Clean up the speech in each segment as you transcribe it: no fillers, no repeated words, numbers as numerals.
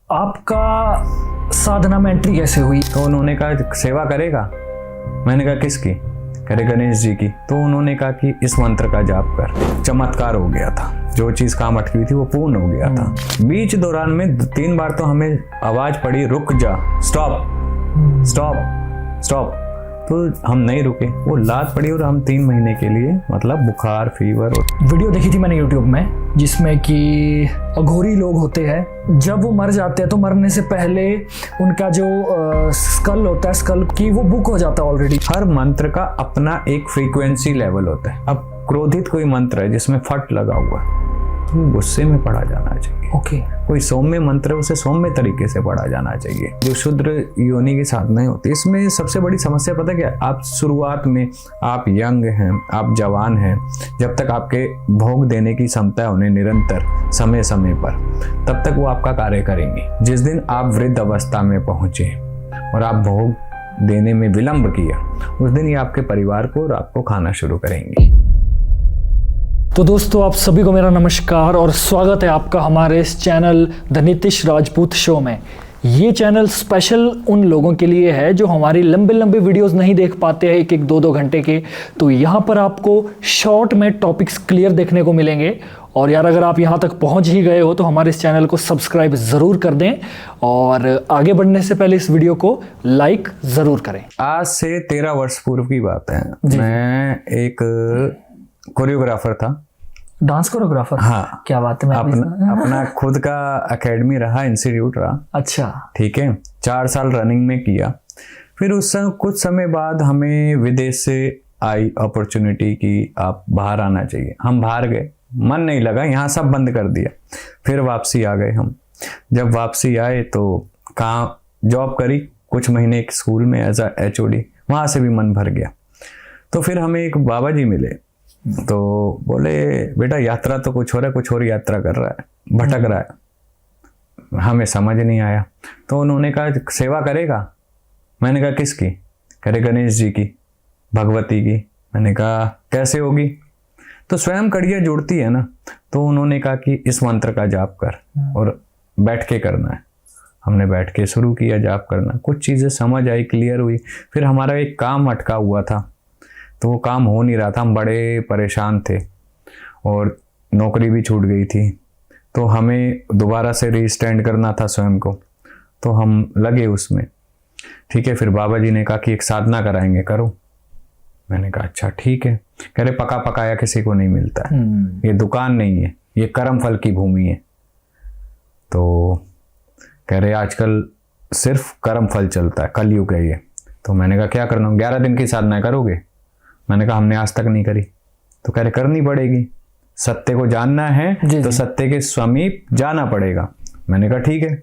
आपका साधना में एंट्री कैसे हुई? तो उन्होंने कहा सेवा करेगा। मैंने कहा किसकी? करे गणेश जी की। तो उन्होंने कहा कि इस मंत्र का जाप कर। चमत्कार हो गया था, जो चीज काम अटकी हुई थी वो पूर्ण हो गया था। बीच दौरान में 3 बार तो हमें आवाज पड़ी, रुक जा, स्टॉप स्टॉप स्टॉप। तो हम नहीं रुके, वो लात पड़ी और हम 3 महीने के लिए, मतलब बुखार, फीवर। और वीडियो देखी थी मैंने यूट्यूब में, जिसमें कि अघोरी लोग होते हैं, जब वो मर जाते हैं तो मरने से पहले उनका जो स्कल होता है, स्कल की वो बुक हो जाता है ऑलरेडी। हर मंत्र का अपना एक फ्रीक्वेंसी लेवल होता है। अब क्रोधित कोई मंत्र है जिसमें फट लगा हुआ है, तो गुस्से में पढ़ा जाना चाहिए। ओके। कोई सौम्य मंत्र है, उसे सौम्य तरीके से पढ़ा जाना चाहिए। जो शुद्र योनि की साधनाएं होती है, इसमें सबसे बड़ी समस्या पता क्या है? आप शुरुआत में, आप यंग हैं, आप जवान हैं, जब तक आपके भोग देने की क्षमता है उन्हें निरंतर समय समय पर, तब तक वो आपका कार्य करेंगे। जिस दिन आप वृद्ध अवस्था में पहुंचे और आप भोग देने में विलंब किया, उस दिन ये आपके परिवार को और आपको खाना शुरू करेंगी। तो दोस्तों, आप सभी को मेरा नमस्कार और स्वागत है आपका हमारे इस channel the Nitish Rajput show में। ये चैनल स्पेशल उन लोगों के लिए है जो हमारी लंबे लंबे वीडियोस नहीं देख पाते हैं, 1-1, 2-2 घंटे के। तो यहाँ पर आपको शॉर्ट में टॉपिक्स क्लियर देखने को मिलेंगे। और यार, अगर आप यहाँ तक पहुँच ही गए हो तो हमारे इस चैनल को सब्सक्राइब ज़रूर कर दें और आगे बढ़ने से पहले इस वीडियो को लाइक ज़रूर करें। आज से 13 वर्ष पूर्व की बात है। मैं एक कोरियोग्राफर था, डांस कोरियोग्राफर। हाँ, क्या बात है। मैं अपना खुद का एकेडमी रहा, इंस्टीट्यूट रहा। अच्छा, ठीक है। 4 साल रनिंग में किया। फिर उस कुछ समय बाद हमें विदेश से आई अपॉर्चुनिटी कि आप बाहर आना चाहिए। हम बाहर गए, मन नहीं लगा, यहाँ सब बंद कर दिया। फिर वापसी आ गए हम। जब वापसी आए तो कहाँ जॉब करी कुछ महीने एक स्कूल में एज अ HOD, वहाँ से भी मन भर गया। तो फिर हमें एक बाबा जी मिले, तो बोले बेटा यात्रा तो कुछ हो रहा है, कुछ और यात्रा कर रहा है, भटक रहा है। हमें समझ नहीं आया। तो उन्होंने कहा सेवा करेगा। मैंने कहा किसकी? करे गणेश जी की, भगवती की। मैंने कहा कैसे होगी? तो स्वयं कड़ियाँ जुड़ती है ना। तो उन्होंने कहा कि इस मंत्र का जाप कर और बैठ के करना है। हमने बैठ के शुरू किया जाप करना। कुछ चीज़ें समझ आई, क्लियर हुई। फिर हमारा एक काम अटका हुआ था, तो वो काम हो नहीं रहा था। हम बड़े परेशान थे और नौकरी भी छूट गई थी। तो हमें दोबारा से रीस्टैंड करना था स्वयं को, तो हम लगे उसमें। ठीक है। फिर बाबा जी ने कहा कि एक साधना कराएंगे, करो। मैंने कहा अच्छा ठीक है। कह रहे पका पकाया किसी को नहीं मिलता है, ये दुकान नहीं है, ये कर्म फल की भूमि है। तो कह रहे आजकल सिर्फ कर्म फल चलता है, कलयुग है ये। तो मैंने कहा क्या करना? 11 दिन की साधना करोगे? मैंने कहा हमने आज तक नहीं करी। तो कह रहे करनी पड़ेगी, सत्य को जानना है तो सत्य के समीप जाना पड़ेगा। मैंने कहा ठीक है।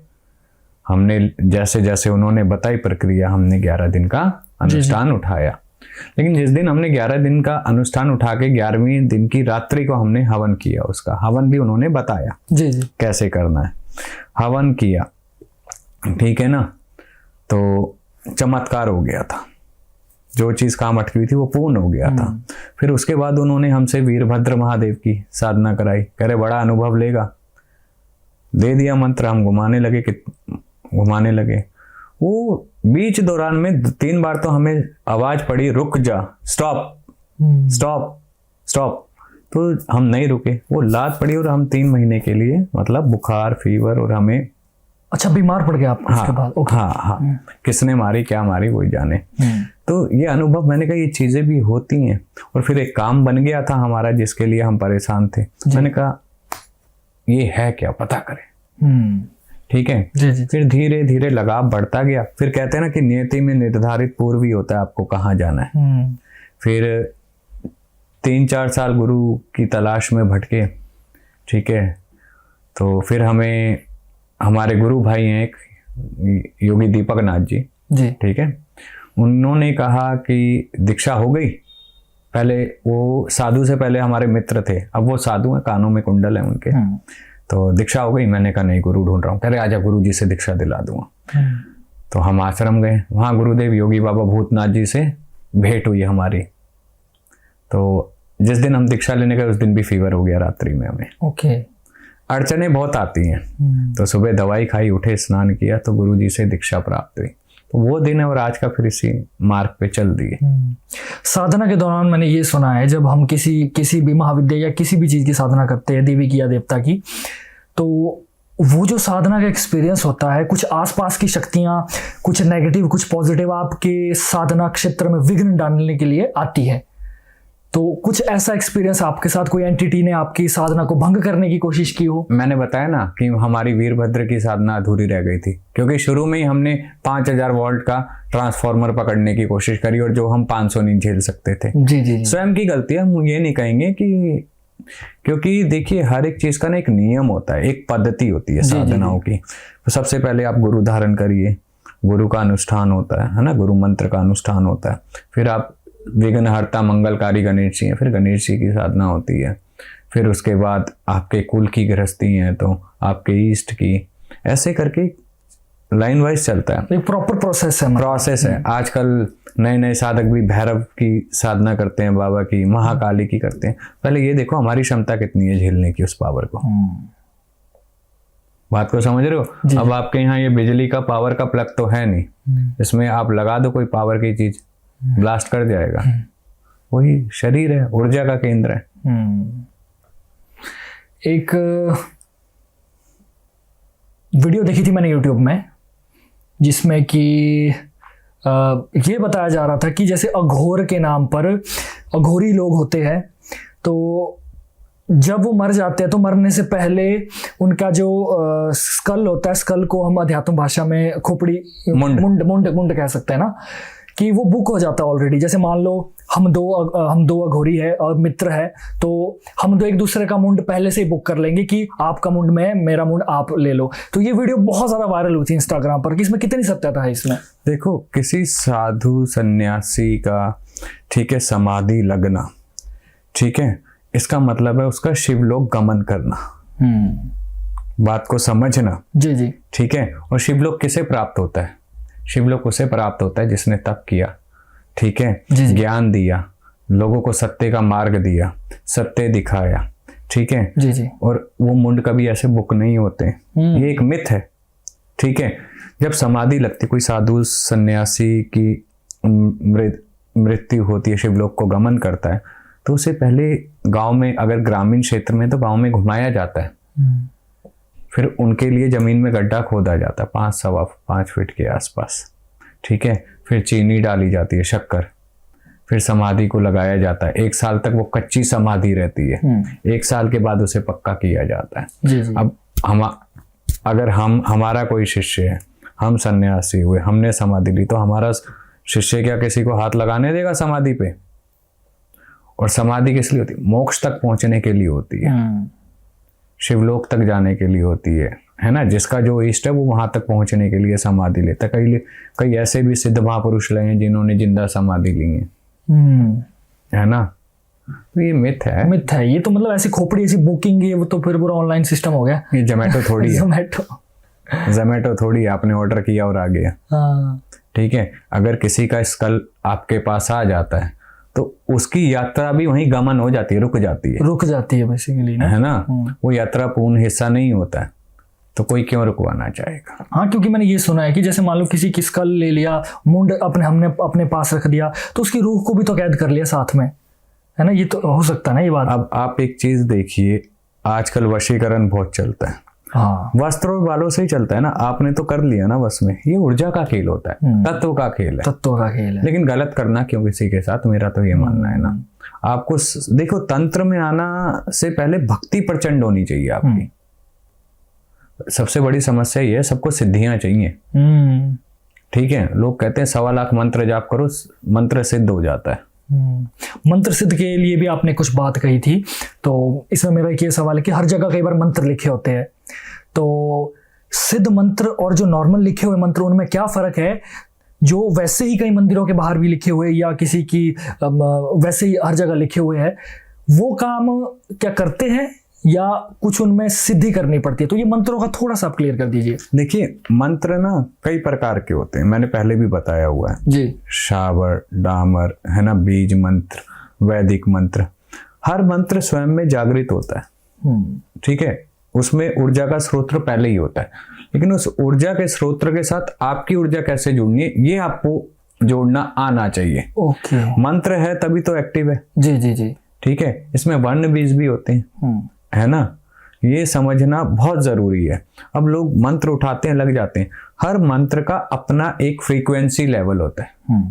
हमने जैसे जैसे उन्होंने बताई प्रक्रिया, हमने 11 दिन का अनुष्ठान उठाया। लेकिन जिस दिन हमने 11 दिन का अनुष्ठान उठा के 11वें दिन की रात्रि को हमने हवन किया, उसका हवन भी उन्होंने बताया कैसे करना है। हवन किया, ठीक है ना। तो चमत्कार हो गया था, जो चीज काम अटकी हुई थी वो पूर्ण हो गया था। फिर उसके बाद उन्होंने हमसे वीरभद्र महादेव की साधना कराई। कह रहे बड़ा अनुभव लेगा। दे दिया मंत्र, हम घुमाने लगे। वो बीच दौरान में 3 बार तो हमें आवाज पड़ी, रुक जा, स्टॉप स्टॉप स्टॉप। तो हम नहीं रुके, वो लात पड़ी और हम 3 महीने के लिए, मतलब बुखार, फीवर, और हमें अच्छा बीमार पड़ गया आप उसके बाद? हाँ। किसने मारी, क्या मारी, वही जाने। तो ये अनुभव, मैंने कहा ये चीजें भी होती हैं। और फिर एक काम बन गया था हमारा जिसके लिए हम परेशान थे। मैंने कहा ये है क्या, पता करें। ठीक है। फिर धीरे धीरे लगाव बढ़ता गया। फिर कहते हैं ना कि नियति में निर्धारित पूर्व ही होता है आपको कहाँ जाना है। फिर 3-4 साल गुरु की तलाश में भटके। ठीक है। तो फिर हमें हमारे गुरु भाई हैं एक योगी दीपक नाथ जी, ठीक है, उन्होंने कहा कि दीक्षा हो गई। पहले वो साधु से पहले हमारे मित्र थे, अब वो साधु हैं, कानों में कुंडल है उनके। तो दीक्षा हो गई। मैंने कहा नहीं, गुरु ढूंढ रहा हूँ। कह रहे आजा, गुरु जी से दीक्षा दिला दूंगा। तो हम आश्रम गए। वहाँ गुरुदेव योगी बाबा भूतनाथ जी से भेंट हुई हमारी। तो जिस दिन हम दीक्षा लेने गए उस दिन भी फीवर हो गया रात्रि में हमें। ओके। अड़चने बहुत आती हैं। तो सुबह दवाई खाई, उठे, स्नान किया, तो गुरुजी से दीक्षा प्राप्त हुई। तो वो दिन और आज का फिर इसी मार्ग पे चल दिए। साधना के दौरान मैंने ये सुना है, जब हम किसी भी महाविद्या या किसी भी चीज़ की साधना करते हैं, देवी की या देवता की, तो वो जो साधना का एक्सपीरियंस होता है, कुछ आसपास की शक्तियाँ, कुछ नेगेटिव कुछ पॉजिटिव आपके साधना क्षेत्र में विघ्न डालने के लिए आती है। तो कुछ ऐसा एक्सपीरियंस आपके साथ, कोई एंटिटी ने आपकी साधना को भंग करने की कोशिश की हो? मैंने बताया ना कि हमारी वीरभद्र की साधना अधूरी रह गई थी, क्योंकि शुरू में ही हमने 5000 वोल्ट का ट्रांसफार्मर पकड़ने की कोशिश करी और जो हम 500 नहीं झेल सकते थे। जी। स्वयं की गलती है, हम ये नहीं कहेंगे कि, क्योंकि देखिए हर एक चीज का ना एक नियम होता है, एक पद्धति होती है साधनाओं की। तो सबसे पहले आप गुरु धारण करिए, गुरु का अनुष्ठान होता है ना, गुरु मंत्र का अनुष्ठान होता है। फिर आप विघ्नहर्ता मंगलकारी गणेश जी हैं, फिर गणेश जी की साधना होती है। फिर उसके बाद आपके कुल की गृहस्थी है तो आपके ईष्ट की, ऐसे करके लाइन वाइज चलता है। एक प्रॉपर प्रोसेस है। आजकल नए नए साधक भी भैरव की साधना करते हैं, बाबा की, महाकाली की करते हैं। पहले ये देखो हमारी क्षमता कितनी है झेलने की उस पावर को। बात को समझ रहे हो? अब आपके यहाँ ये बिजली का पावर का प्लग तो है नहीं, इसमें आप लगा दो कोई पावर की चीज, ब्लास्ट कर जाएगा। वही शरीर है, ऊर्जा का केंद्र है। एक वीडियो देखी थी मैंने YouTube में, जिसमें कि ये बताया जा रहा था कि जैसे अघोर के नाम पर अघोरी लोग होते हैं, तो जब वो मर जाते हैं तो मरने से पहले उनका जो स्कल होता है, स्कल को हम अध्यात्म भाषा में खोपड़ी, मुंड कह सकते हैं ना, कि वो बुक हो जाता है ऑलरेडी। जैसे मान लो हम दो अघोरी है और मित्र है, तो हम दो एक दूसरे का मुंड पहले से ही बुक कर लेंगे कि आपका मुंड मैं, मेरा मुंड आप ले लो। तो ये वीडियो बहुत ज्यादा वायरल हुई थी इंस्टाग्राम पर, कि इसमें कितनी सत्यता है इसमें? देखो, किसी साधु सन्यासी का, ठीक है, समाधि लगना, ठीक है, इसका मतलब है उसका शिवलोक गमन करना। बात को समझना। जी। ठीक है। और शिवलोक किसे प्राप्त होता है? शिवलोक उसे प्राप्त होता है जिसने तप किया, ठीक है, ज्ञान दिया, लोगों को सत्य का मार्ग दिया, सत्य दिखाया, ठीक है। जी। और वो मुंड कभी ऐसे बुक नहीं होते, ये एक मिथ है, ठीक है। जब समाधि लगती, कोई साधु सन्यासी की मृत्यु होती है, शिवलोक को गमन करता है, तो उसे पहले गांव में, अगर ग्रामीण क्षेत्र में, तो गांव में घुमाया जाता है। फिर उनके लिए जमीन में गड्ढा खोदा जाता है 5-5 फीट के आसपास, ठीक है। फिर चीनी डाली जाती है, शक्कर, फिर समाधि को लगाया जाता है। 1 साल तक वो कच्ची समाधि रहती है, 1 साल के बाद उसे पक्का किया जाता है। जी। अब अगर हमारा कोई शिष्य है, हम सन्यासी हुए, हमने समाधि ली, तो हमारा शिष्य क्या किसी को हाथ लगाने देगा समाधि पे? और समाधि किस लिए होती है? मोक्ष तक पहुंचने के लिए होती है, शिवलोक तक जाने के लिए होती है ना। जिसका जो इष्ट है वो वहां तक पहुंचने के लिए समाधि लेता है। कई ऐसे भी सिद्ध महापुरुष रहे हैं जिन्होंने जिंदा समाधि ली है ना। तो ये मिथ है। ये तो मतलब ऐसी खोपड़ी, ऐसी बुकिंग है, वो तो फिर पूरा ऑनलाइन सिस्टम हो गया। ये जोमेटो थोड़ी है। जोमेटो थोड़ी है, आपने ऑर्डर किया और आ गया। ठीक है। अगर किसी का स्कल आपके पास आ जाता है तो उसकी यात्रा भी वहीं गमन हो जाती है, रुक जाती है बेसिकली, है ना। वो यात्रा पूर्ण हिस्सा नहीं होता है, तो कोई क्यों रुकवाना चाहेगा? हाँ, क्योंकि मैंने ये सुना है कि जैसे मान लो किसी की स्कल ले लिया, मुंड हमने अपने पास रख दिया, तो उसकी रूह को भी तो कैद कर लिया साथ में, है ना। ये तो हो सकता है ना ये बात। अब आप एक चीज देखिए, आजकल वशीकरण बहुत चलता है। हाँ, वस्त्र और बालों से ही चलता है ना। आपने तो कर लिया ना बस में, ये ऊर्जा का खेल होता है, तत्व का खेल है। लेकिन गलत करना क्यों किसी के साथ? मेरा तो ये मानना है ना। आपको देखो, तंत्र में आना से पहले भक्ति प्रचंड होनी चाहिए आपकी। सबसे बड़ी समस्या ये है, सबको सिद्धियां चाहिए। ठीक है। लोग कहते हैं 1.25 लाख मंत्र जाप करो, मंत्र सिद्ध हो जाता है। मंत्र सिद्ध के लिए भी आपने कुछ बात कही थी, तो इसमें मेरा एक ये सवाल है कि हर जगह कई बार मंत्र लिखे होते हैं, तो सिद्ध मंत्र और जो नॉर्मल लिखे हुए मंत्र, उनमें क्या फर्क है? जो वैसे ही कई मंदिरों के बाहर भी लिखे हुए, या किसी की वैसे ही हर जगह लिखे हुए हैं, वो काम क्या करते हैं या कुछ उनमें सिद्धि करनी पड़ती है? तो ये मंत्रों का थोड़ा सा आप क्लियर कर दीजिए। देखिए, मंत्र ना कई प्रकार के होते हैं, मैंने पहले भी बताया हुआ है जी। शावर, डामर, है ना, बीज मंत्र, वैदिक मंत्र। हर मंत्र स्वयं में जागृत होता है। ठीक है। उसमें ऊर्जा का स्रोत पहले ही होता है, लेकिन उस ऊर्जा के स्रोत के साथ आपकी ऊर्जा कैसे जुड़नी है ये आपको जोड़ना आना चाहिए। ओके। मंत्र है तभी तो एक्टिव है। जी जी जी। ठीक है, इसमें वर्ण बीज भी होते हैं, है ना, ये समझना बहुत जरूरी है। अब लोग मंत्र उठाते हैं, लग जाते हैं। हर मंत्र का अपना एक फ्रीक्वेंसी लेवल होता है।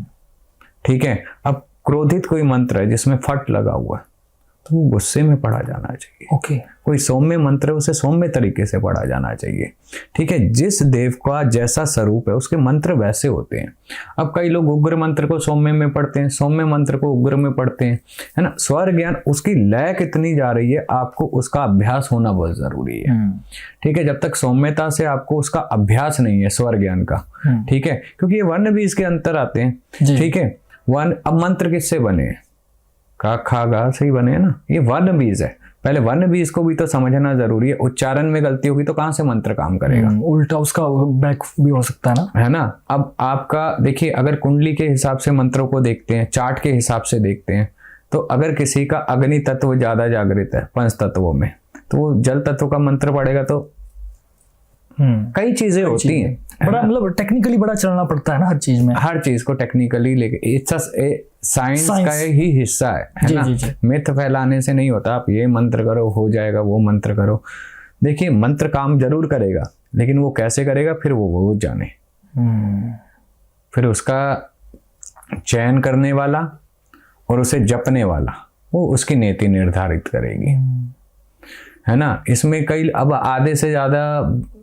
ठीक है, अब क्रोधित कोई मंत्र है जिसमें फट लगा हुआ है तो वो गुस्से में पढ़ा जाना चाहिए। ओके। कोई सौम्य मंत्र है उसे सौम्य तरीके से पढ़ा जाना चाहिए। ठीक है, जिस देव का जैसा स्वरूप है उसके मंत्र वैसे होते हैं। अब कई लोग उग्र मंत्र को सौम्य में पढ़ते हैं, सौम्य मंत्र को उग्र में पढ़ते हैं, है ना। स्वर ज्ञान उसकी लय कितनी जा रही है आपको उसका अभ्यास होना बहुत जरूरी है। ठीक है, जब तक सौम्यता से आपको उसका अभ्यास नहीं है स्वर ज्ञान का, ठीक है, क्योंकि ये वर्ण भी इसके अंतर आते हैं। ठीक है, वर्ण, अब मंत्र किससे बने हैं? का खा गा से ही बने हैं ना, ये वर्ण बीज है। पहले वर्ण बीज को भी तो समझना जरूरी है। उच्चारण में गलती होगी तो कहां से मंत्र काम करेगा? उल्टा उसका बैक भी हो सकता है ना, है ना। अब आपका देखिए, अगर कुंडली के हिसाब से मंत्रों को देखते हैं, चार्ट के हिसाब से देखते हैं, तो अगर किसी का अग्नि तत्व ज्यादा जागृत है 5 तत्वों में, तो वो जल तत्व का मंत्र पड़ेगा। तो कई चीजें होती हैं, बड़ा मतलब टेक्निकली बड़ा चलना पड़ता है ना हर चीज में। हर चीज को टेक्निकली लेके साइंस का ही हिस्सा है जी, ना। जी, जी। मिथ फैलाने से नहीं होता। आप ये मंत्र करो हो जाएगा, वो मंत्र करो। देखिए, मंत्र काम जरूर करेगा, लेकिन वो कैसे करेगा फिर वो जाने। फिर उसका चयन करने वाला और उसे जपने वाला, वो उसकी नीति निर्धारित करेगी, है ना। इसमें कई, अब आधे से ज्यादा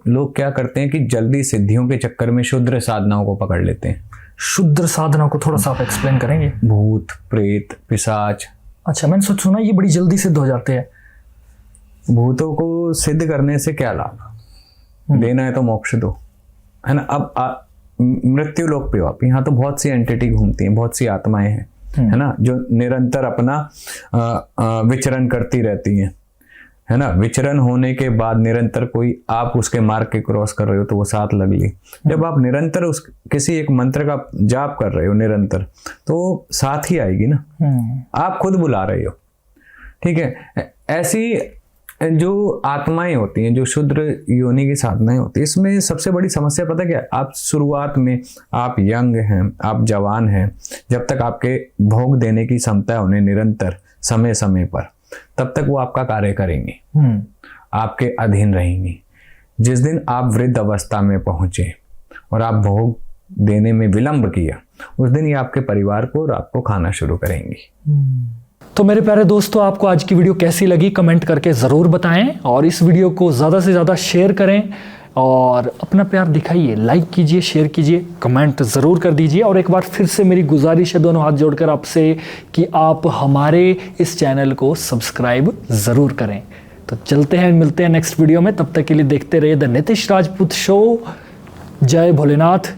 लोग क्या करते हैं कि जल्दी सिद्धियों के चक्कर में शुद्र साधनाओं को पकड़ लेते हैं। शुद्र साधना को थोड़ा सा आप एक्सप्लेन करेंगे? भूत प्रेत पिशाच। अच्छा, मैंने सुना ये बड़ी जल्दी सिद्ध हो जाते हैं। भूतों को सिद्ध करने से क्या लाभ? देना है तो मोक्ष दो, है ना। अब मृत्यु लोक पे हो आप, यहाँ तो बहुत सी एंटिटी घूमती हैं, बहुत सी आत्माएं हैं, है ना, जो निरंतर अपना विचरण करती रहती हैं, है ना। विचरण होने के बाद निरंतर कोई आप उसके मार्ग के क्रॉस कर रहे हो तो वो साथ लग ली। जब आप निरंतर उस किसी एक मंत्र का जाप कर रहे हो निरंतर, तो साथ ही आएगी ना, आप खुद बुला रहे हो। ठीक है, ऐसी जो आत्माएं होती हैं, जो शुद्र योनि की साधनाएं होती है, इसमें सबसे बड़ी समस्या पता क्या है? आप शुरुआत में आप यंग हैं, आप जवान हैं, जब तक आपके भोग देने की क्षमता है उन्हें निरंतर समय समय पर, तब तक वो आपका कार्य करेंगे, आपके अधीन रहेंगी। जिस दिन आप वृद्ध अवस्था में पहुंचे और आप भोग देने में विलंब किया, उस दिन ये आपके परिवार को और आपको खाना शुरू करेंगी। तो मेरे प्यारे दोस्तों, आपको आज की वीडियो कैसी लगी कमेंट करके ज़रूर बताएं, और इस वीडियो को ज़्यादा से ज़्यादा शेयर करें और अपना प्यार दिखाइए, लाइक कीजिए, शेयर कीजिए, कमेंट ज़रूर कर दीजिए। और एक बार फिर से मेरी गुजारिश है दोनों हाथ जोड़कर आपसे कि आप हमारे इस चैनल को सब्सक्राइब ज़रूर करें। तो चलते हैं, मिलते हैं नेक्स्ट वीडियो में। तब तक के लिए देखते रहिए द नितिश राजपूत शो। जय भोलेनाथ।